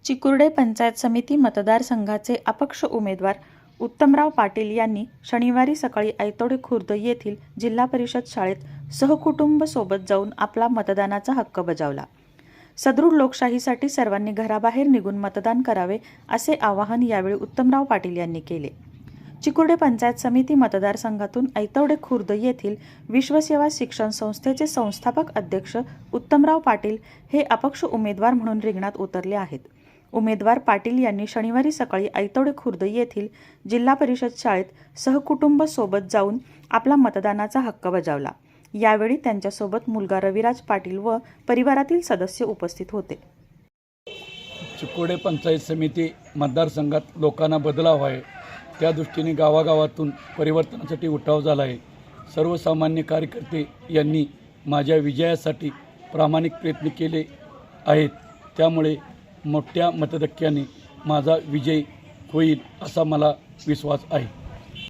चिकुर्डे पंचायत समिती मतदारसंघाचे अपक्ष उमेदवार उत्तमराव पाटील यांनी शनिवारी सकाळी ऐतोडे खुर्द येथील जिल्हा परिषद शाळेत सहकुटुंब सोबत जाऊन आपला मतदानाचा हक्क बजावला। सदृढ लोकशाहीसाठी सर्वांनी घराबाहेर निघून मतदान करावे असे आवाहन यावेळी उत्तमराव पाटील यांनी केले। चिकुर्डे पंचायत समिती मतदारसंघातून ऐतोडे खुर्द येथील विश्वसेवा शिक्षण संस्थेचे संस्थापक अध्यक्ष उत्तमराव पाटील हे अपक्ष उमेदवार म्हणून रिंगणात उतरले आहेत। उमेदवार पाटील यांनी शनिवारी सकाळी ऐतोडे खुर्द येथील जिल्हा परिषद शाळेत सहकुटुंब सोबत जाऊन आपला मतदानाचा हक्क बजावला। यावेळी त्यांच्यासोबत मुलगा रविराज पाटील व परिवारातील सदस्य उपस्थित होते। चिकुर्डे पंचायत समिती मतदारसंघात लोकांना बदलाव आहे, त्या दृष्टीने गावागावातून परिवर्तनासाठी उठाव झाला आहे। सर्वसामान्य कार्यकर्ते यांनी माझ्या विजयासाठी प्रामाणिक प्रयत्न केले आहेत, त्यामुळे मोठ्या मतधक्क्याने माझा विजय होईल असा मला विश्वास आहे।